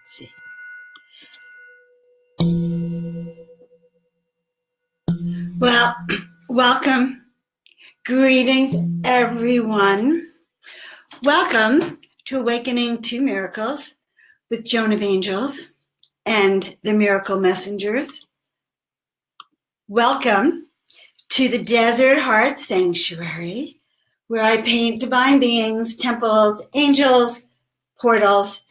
see. Well, welcome. Greetings, everyone. Welcome to Awakening to Miracles with Joan of Angels and the Miracle Messengers. Welcome to the Desert Heart Sanctuary, where I paint divine beings, temples, angels, portals,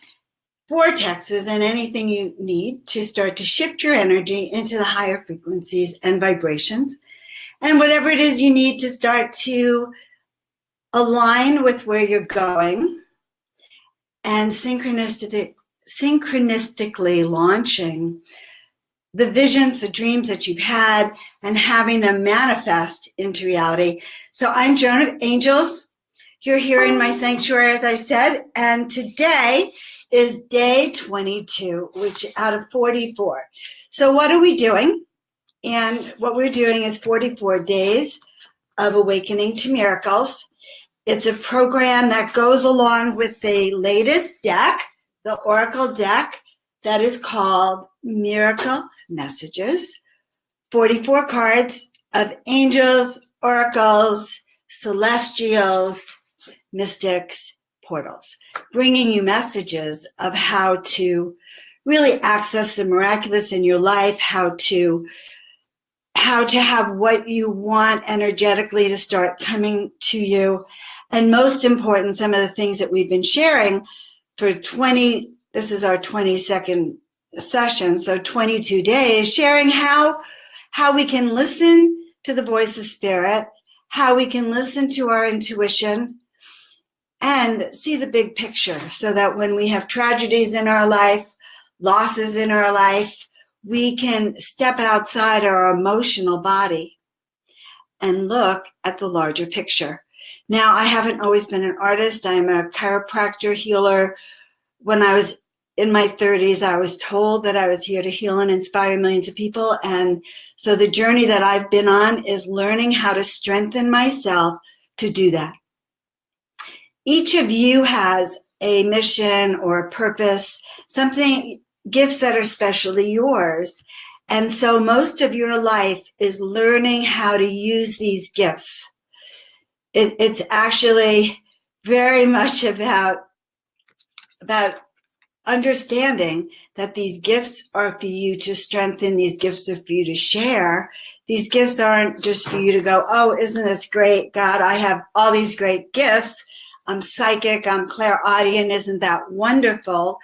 vortexes, and anything you need to start to shift your energy into the higher frequencies and vibrations. And whatever it is you need to start to align with where you're going and synchronistically launching the visions, the dreams that you've had, and having them manifest into reality. So I'm Joan of Angels. You're here in my sanctuary, as I said, and today is day 22, which out of 44. So what are we doing? And what we're doing is 44 days of Awakening to Miracles. It's a program that goes along with the latest deck, the Oracle deck, that is called Miracle Messages. 44 cards of angels, oracles, celestials, mystics, portals, bringing you messages of how to really access the miraculous in your life, how to have what you want energetically to start coming to you. And most important, some of the things that we've been sharing for this is our 22nd session, so 22 days, sharing how we can listen to the voice of spirit, how we can listen to our intuition, and see the big picture so that when we have tragedies in our life, losses in our life, we can step outside our emotional body and look at the larger picture. Now, I haven't always been an artist. I'm a chiropractor, healer. When I was in my 30s, I was told that I was here to heal and inspire millions of people. And so the journey that I've been on is learning how to strengthen myself to do that. Each of you has a mission or a purpose, gifts that are specially yours. And so most of your life is learning how to use these gifts. It's actually very much about understanding that these gifts are for you to strengthen. These gifts are for you to share. These gifts aren't just for you to go, oh, isn't this great? God, I have all these great gifts. I'm psychic, I'm clairaudient, isn't that wonderful?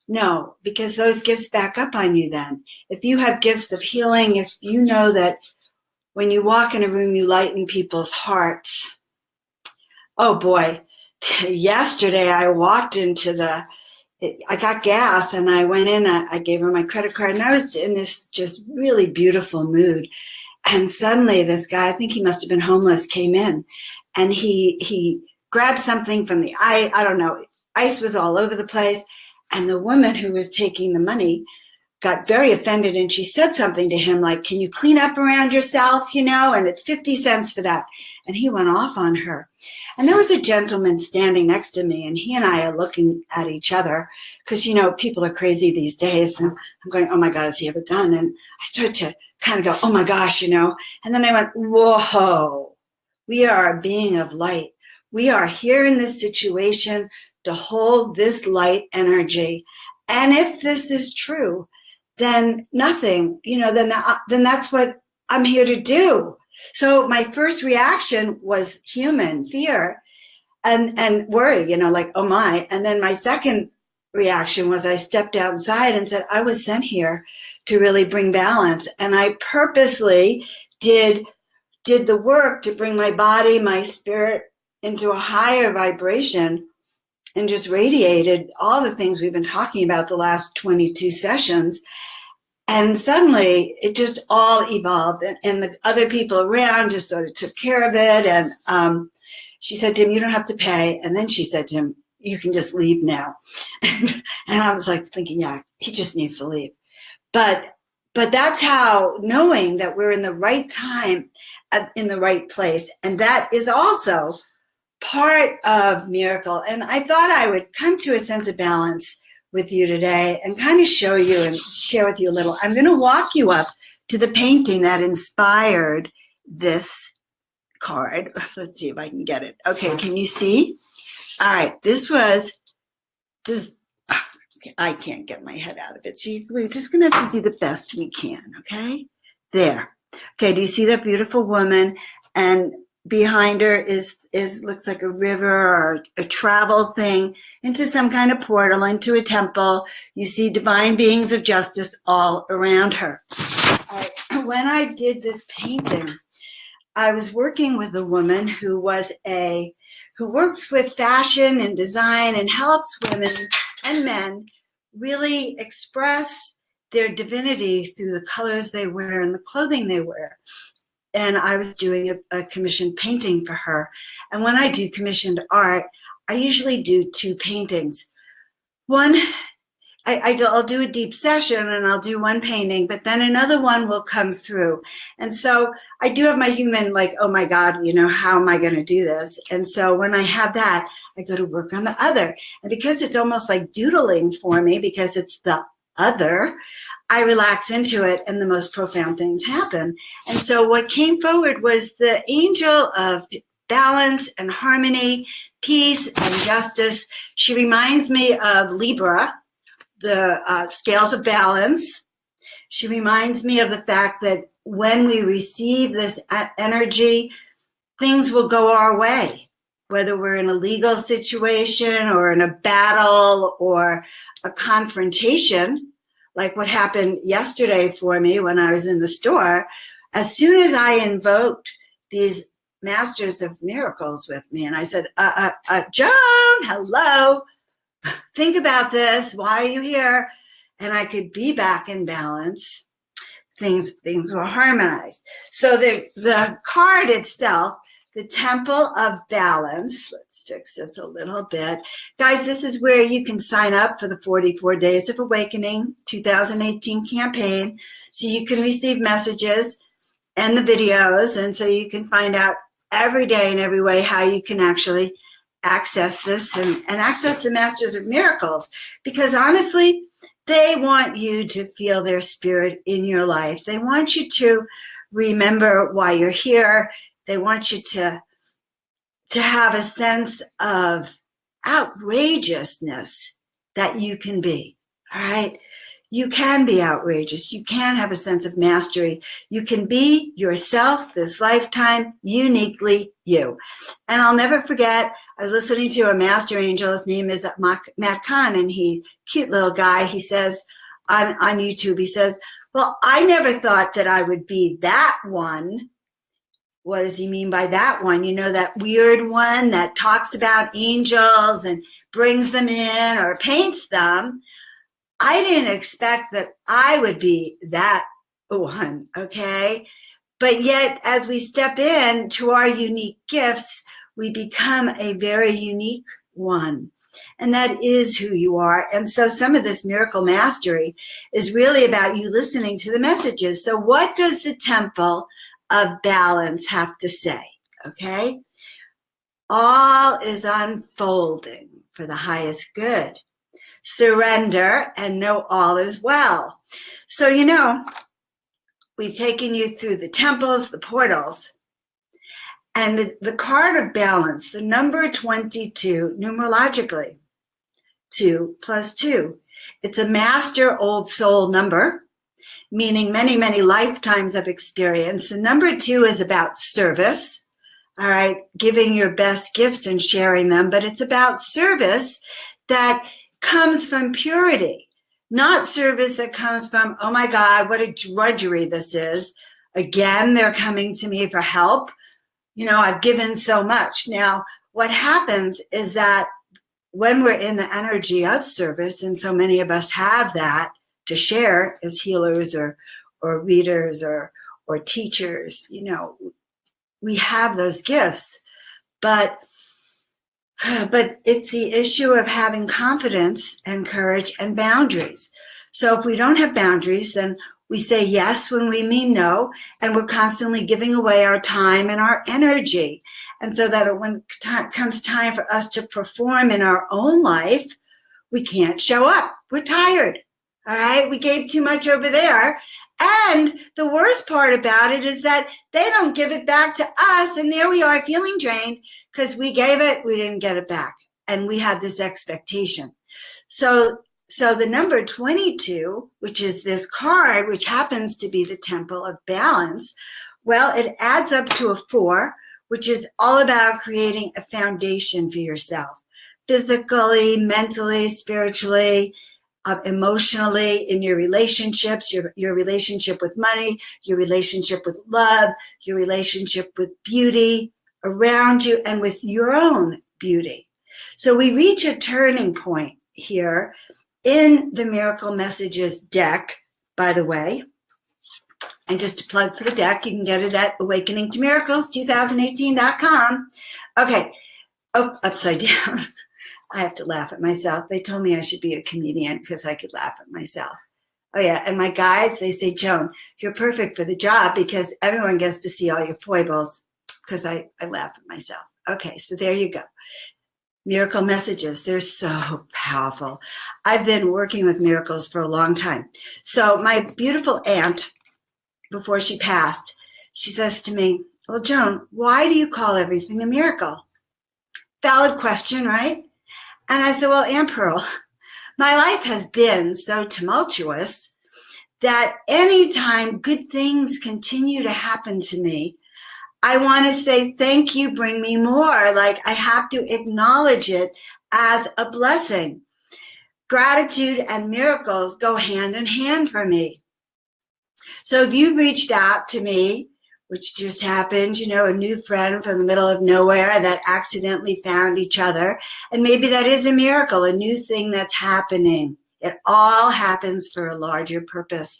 No, because those gifts back up on you then. If you have gifts of healing, if you know that when you walk in a room, you lighten people's hearts. Oh boy, yesterday I walked I got gas and I went in, I gave her my credit card and I was in this just really beautiful mood. And suddenly this guy, I think he must have been homeless, came in and he grabbed something from the ice. I don't know. Ice was all over the place. And the woman who was taking the money got very offended. And she said something to him like, can you clean up around yourself, and it's 50 cents for that. And he went off on her. And there was a gentleman standing next to me. And he and I are looking at each other because, people are crazy these days. And I'm going, oh my God, does he have a gun? And I started to kind of go, oh my gosh, And then I went, whoa, we are a being of light. We are here in this situation to hold this light energy. And if this is true, then nothing, then that's what I'm here to do. So my first reaction was human fear and worry, like, oh my. And then my second reaction was I stepped outside and said, I was sent here to really bring balance. And I purposely did the work to bring my body, my spirit, into a higher vibration and just radiated all the things we've been talking about the last 22 sessions. And suddenly it just all evolved and the other people around just sort of took care of it. And she said to him, you don't have to pay. And then she said to him, you can just leave now. And I was like thinking, yeah, he just needs to leave. But that's how, knowing that we're in the right time, in the right place. And that is also part of miracle. And I thought I would come to a sense of balance with you today and kind of show you and share with you a little. I'm going to walk you up to the painting that inspired this card. Let's see if I can get it. Okay, can you see? All right, this was just, I can't get my head out of it. So we're just going to have to do the best we can, okay? There. Okay, do you see that beautiful woman? And behind her is looks like a river or a travel thing into some kind of portal, into a temple. You see divine beings of justice all around her. When I did this painting, I was working with a woman who works with fashion and design and helps women and men really express their divinity through the colors they wear and the clothing they wear. And I was doing a commissioned painting for her. And when I do commissioned art, I usually do 2 paintings. One, I'll do a deep session and I'll do one painting, but then another one will come through. And so I do have my human, like, oh my God, how am I going to do this? And so when I have that, I go to work on the other. And because it's almost like doodling for me, because it's the other, I relax into it and the most profound things happen. And so what came forward was the angel of balance and harmony, peace and justice. She reminds me of Libra, the scales of balance. She reminds me of the fact that when we receive this energy, things will go our way, whether we're in a legal situation or in a battle or a confrontation, like what happened yesterday for me when I was in the store. As soon as I invoked these masters of miracles with me, and I said, Joan, hello. Think about this. Why are you here? And I could be back in balance. Things were harmonized. So the card itself, the Temple of Balance. Let's fix this a little bit. Guys, this is where you can sign up for the 44 Days of Awakening 2018 campaign. So you can receive messages and the videos. And so you can find out every day in every way how you can actually access this and access the Masters of Miracles, because honestly, they want you to feel their spirit in your life. They want you to remember why you're here. They want you to have a sense of outrageousness that you can be, all right? You can be outrageous. You can have a sense of mastery. You can be yourself this lifetime, uniquely you. And I'll never forget, I was listening to a master angel. His name is Matt Kahn, and cute little guy. He says on YouTube, he says, well, I never thought that I would be that one. What does he mean by that one? That weird one that talks about angels and brings them in or paints them. I didn't expect that I would be that one, okay? But yet, as we step in to our unique gifts, we become a very unique one. And that is who you are. And so some of this miracle mastery is really about you listening to the messages. So what does the Temple of Balance have to say, okay? All is unfolding for the highest good. Surrender and know all is well. So, we've taken you through the temples, the portals, and the card of balance, the number 22, numerologically, 2 plus 2. It's a master old soul number, meaning many, many lifetimes of experience. The number 2 is about service, all right, giving your best gifts and sharing them, but it's about service that comes from purity, not service that comes from, oh my God, what a drudgery this is. Again, they're coming to me for help. I've given so much. Now, what happens is that when we're in the energy of service, and so many of us have that to share as healers or readers or teachers, we have those gifts, but it's the issue of having confidence and courage and boundaries. So if we don't have boundaries, then we say yes when we mean no, and we're constantly giving away our time and our energy. And so that when comes time for us to perform in our own life, we can't show up. we're tired. All right, we gave too much over there. And the worst part about it is that they don't give it back to us. And there we are feeling drained because we gave it, we didn't get it back. And we had this expectation. So the number 22, which is this card, which happens to be the Temple of Balance, well, it adds up to a 4, which is all about creating a foundation for yourself, physically, mentally, spiritually, emotionally, in your relationships, your relationship with money, your relationship with love, your relationship with beauty around you, and with your own beauty. So we reach a turning point here in the Miracle Messages deck, by the way. And just to plug for the deck, you can get it at awakeningtomiracles2018.com. Okay. Oh, upside down. I have to laugh at myself. They told me I should be a comedian because I could laugh at myself. Oh, yeah. And my guides, they say, Joan, you're perfect for the job because everyone gets to see all your foibles because I laugh at myself. Okay. So there you go. Miracle Messages. They're so powerful. I've been working with miracles for a long time. So my beautiful aunt, before she passed, she says to me, well, Joan, why do you call everything a miracle? Valid question, right? And I said, well, Aunt Pearl, my life has been so tumultuous that anytime good things continue to happen to me, I want to say, thank you, bring me more. Like I have to acknowledge it as a blessing. Gratitude and miracles go hand in hand for me. So if you've reached out to me, which just happened, a new friend from the middle of nowhere that accidentally found each other. And maybe that is a miracle, a new thing that's happening. It all happens for a larger purpose.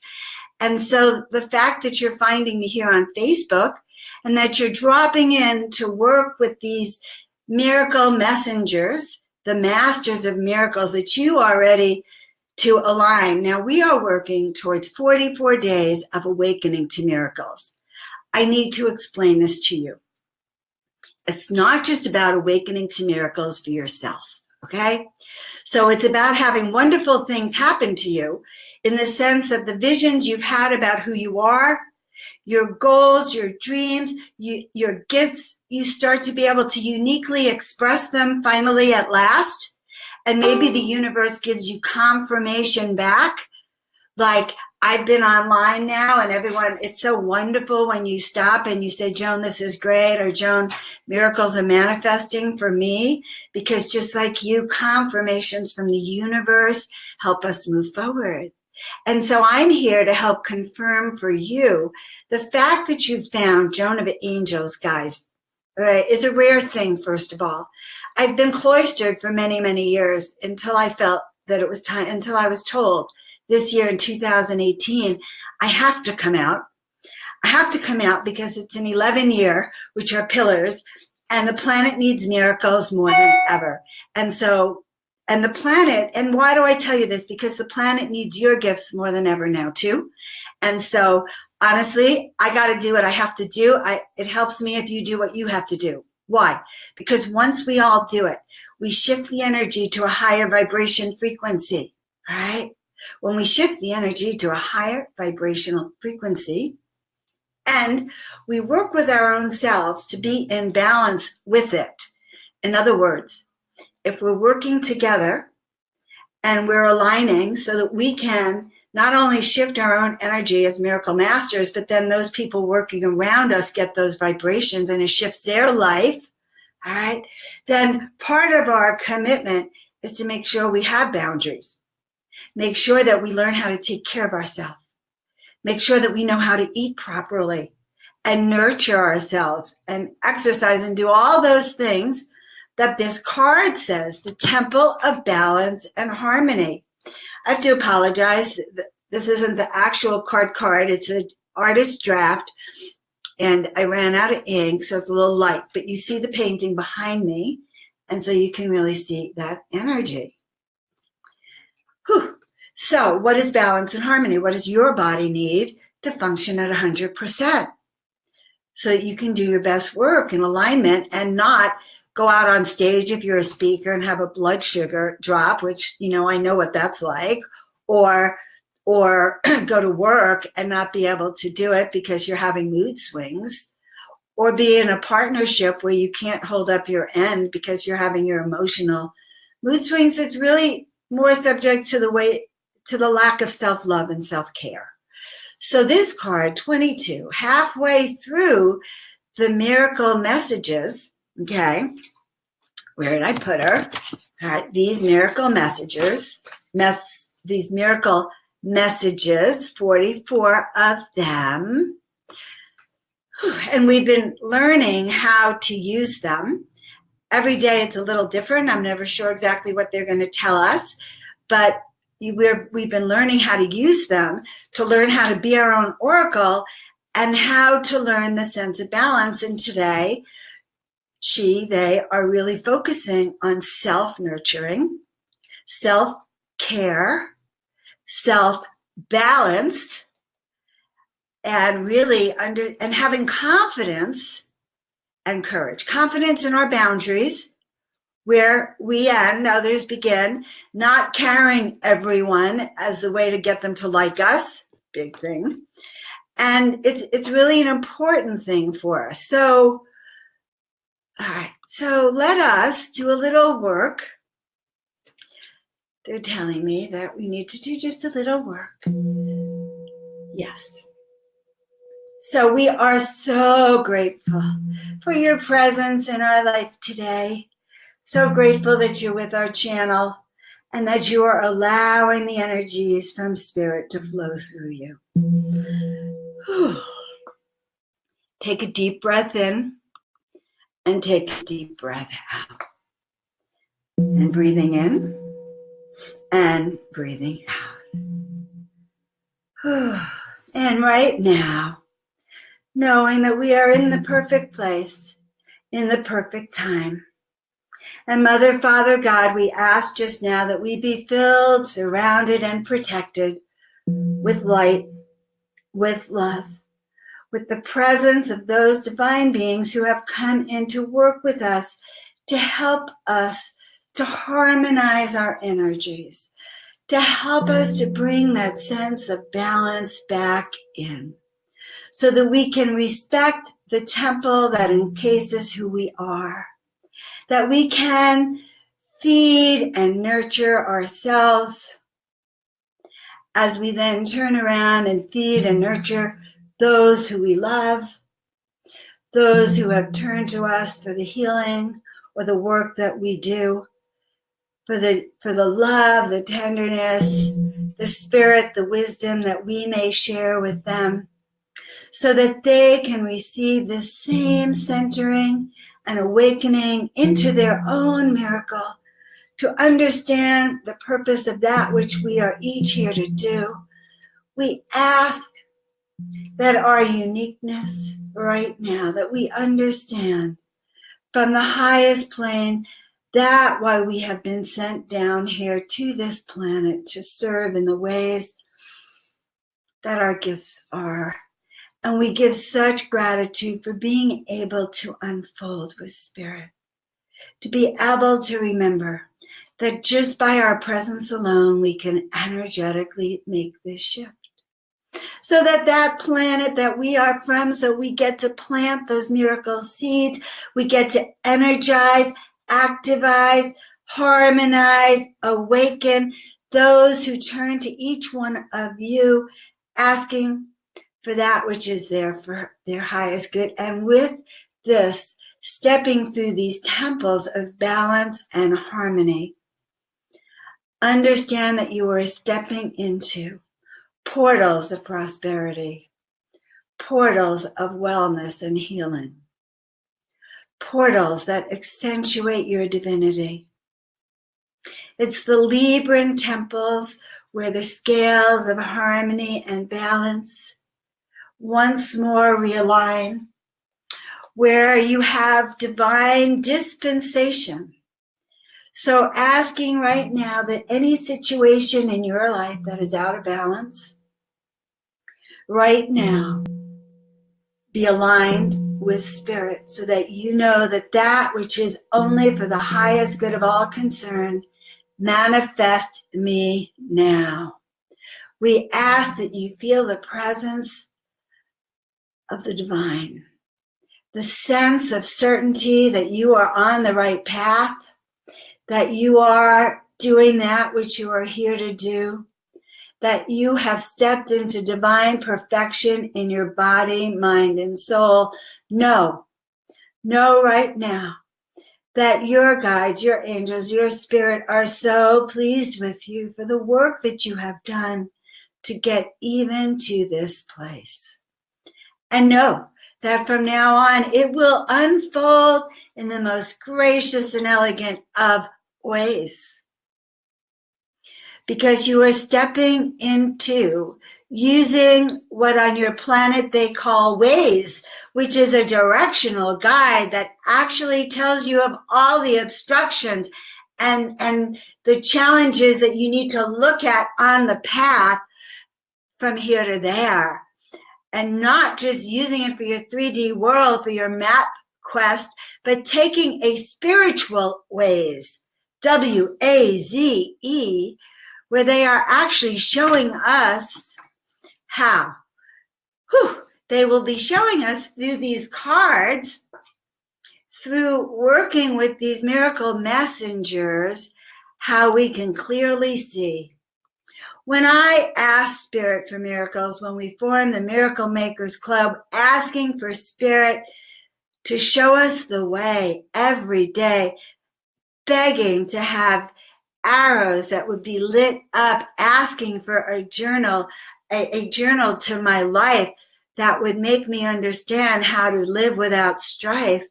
And so the fact that you're finding me here on Facebook and that you're dropping in to work with these miracle messengers, the masters of miracles, that you are ready to align. Now we are working towards 44 days of awakening to miracles. I need to explain this to you. It's not just about awakening to miracles for yourself, okay? So it's about having wonderful things happen to you in the sense that the visions you've had about who you are, your goals, your dreams, your gifts, you start to be able to uniquely express them finally at last. And maybe the universe gives you confirmation back. Like, I've been online now and everyone, it's so wonderful when you stop and you say, Joan, this is great, or Joan, miracles are manifesting for me, because just like you, confirmations from the universe help us move forward. And so I'm here to help confirm for you the fact that you've found Joan of Angels, guys, is a rare thing, first of all. I've been cloistered for many, many years until I felt that it was time, until I was told this year in 2018, I have to come out. I have to come out because it's an 11 year, which are pillars, and the planet needs miracles more than ever. And so, and the planet, and why do I tell you this? Because the planet needs your gifts more than ever now too. And so honestly, I got to do what I have to do. It helps me if you do what you have to do. Why? Because once we all do it, we shift the energy to a higher vibration frequency, all right? When we shift the energy to a higher vibrational frequency and we work with our own selves to be in balance with it. In other words, if we're working together and we're aligning so that we can not only shift our own energy as miracle masters, but then those people working around us get those vibrations and it shifts their life, all right, then part of our commitment is to make sure we have boundaries. Make sure that we learn how to take care of ourselves. Make sure that we know how to eat properly and nurture ourselves and exercise and do all those things that this card says, the Temple of Balance and Harmony. I have to apologize. This isn't the actual card. It's an artist draft, and I ran out of ink, so it's a little light. But you see the painting behind me, and so you can really see that energy. Whew. So what is balance and harmony? What does your body need to function at 100%? So that you can do your best work in alignment and not go out on stage if you're a speaker and have a blood sugar drop, which, I know what that's like, or go to work and not be able to do it because you're having mood swings, or be in a partnership where you can't hold up your end because you're having your emotional mood swings. It's really more subject to the lack of self-love and self-care. So this card, 22, halfway through the miracle messages, okay, where did I put her? All right, these miracle messages, these miracle messages, 44 of them. And we've been learning how to use them. Every day it's a little different. I'm never sure exactly what they're going to tell us, but we've been learning how to use them to learn how to be our own oracle and how to learn the sense of balance. And today, they are really focusing on self-nurturing, self-care, self-balance, and really and having confidence and courage. Confidence in our boundaries, where we and others begin, not carrying everyone as the way to get them to like us, big thing. And it's really an important thing for us. So, all right, so let us do a little work. They're telling me that we need to do just a little work. Yes. So we are so grateful for your presence in our life today. So grateful that you're with our channel and that you are allowing the energies from Spirit to flow through you. Take a deep breath in and take a deep breath out. And breathing in and breathing out. And right now, knowing that we are in the perfect place, in the perfect time. And Mother, Father, God, we ask just now that we be filled, surrounded, and protected with light, with love, with the presence of those divine beings who have come in to work with us, to help us to harmonize our energies, to help us to bring that sense of balance back in, so that we can respect the temple that encases who we are, that we can feed and nurture ourselves as we then turn around and feed and nurture those who we love, those who have turned to us for the healing or the work that we do, for the love, the tenderness, the spirit, the wisdom that we may share with them, so that they can receive the same centering and awakening into their own miracle, to understand the purpose of that which we are each here to do. We ask that our uniqueness right now, that we understand from the highest plane that why we have been sent down here to this planet to serve in the ways that our gifts are. And we give such gratitude for being able to unfold with Spirit, to be able to remember that just by our presence alone, we can energetically make this shift. So that planet that we are from, so we get to plant those miracle seeds, we get to energize, activize, harmonize, awaken those who turn to each one of you, asking for that which is there for their highest good. And with this, stepping through these temples of balance and harmony, understand that you are stepping into portals of prosperity, portals of wellness and healing, portals that accentuate your divinity. It's the Libran temples where the scales of harmony and balance once more realign, where you have divine dispensation. So asking right now that any situation in your life that is out of balance, right now, be aligned with spirit so that you know that that which is only for the highest good of all concerned manifest me now. We ask that you feel the presence of the divine, the sense of certainty that you are on the right path, that you are doing that which you are here to do, that you have stepped into divine perfection in your body, mind, and soul. Know right now that your guides, your angels, your spirit are so pleased with you for the work that you have done to get even to this place. And know that from now on, it will unfold in the most gracious and elegant of ways. Because you are stepping into using what on your planet they call ways, which is a directional guide that actually tells you of all the obstructions and the challenges that you need to look at on the path from here to there. And not just using it for your 3D world, for your map quest, but taking a spiritual ways, WAZE, where they are actually showing us how. They will be showing us through these cards, through working with these miracle messengers, how we can clearly see. When I ask Spirit for miracles, when we formed the Miracle Makers Club, asking for Spirit to show us the way every day, begging to have arrows that would be lit up, asking for a journal to my life that would make me understand how to live without strife.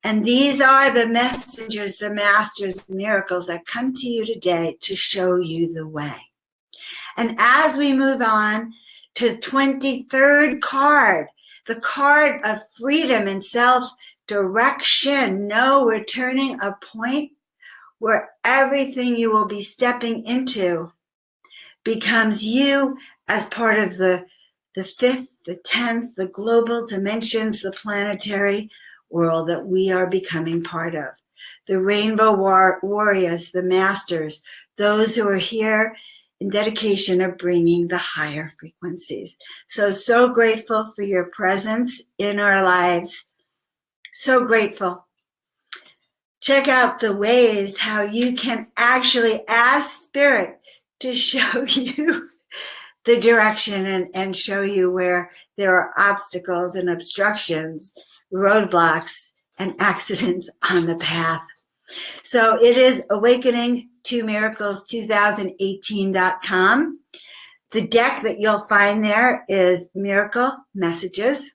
And these are the messengers, the masters of miracles that come to you today to show you the way. And as we move on to the 23rd card, the card of freedom and self-direction, know we're turning a point where everything you will be stepping into becomes you as part of the 5th, the 10th, the global dimensions, the planetary world that we are becoming part of. The rainbow warriors, the masters, those who are here in dedication of bringing the higher frequencies. So grateful for your presence in our lives. So grateful. Check out the ways how you can actually ask Spirit to show you the direction and show you where there are obstacles and obstructions, roadblocks, and accidents on the path. So it is awakening2miracles2018.com. The deck that you'll find there is Miracle Messages.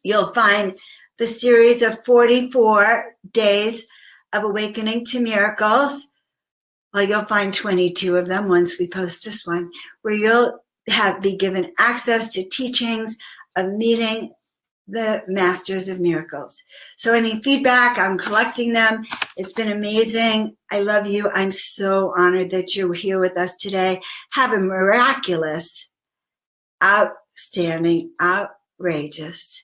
You'll find the series of 44 days of Awakening to Miracles. Well, you'll find 22 of them once we post this one, where you'll be given access to teachings of meeting the Masters of Miracles. So any feedback, I'm collecting them. It's been amazing. I love you. I'm so honored that you're here with us today. Have a miraculous, outstanding, outrageous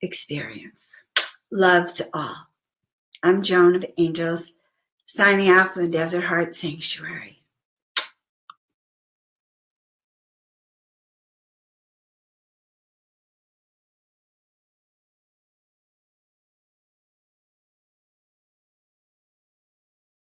experience. Love to all. I'm Joan of Angels, signing out from the Desert Heart Sanctuary.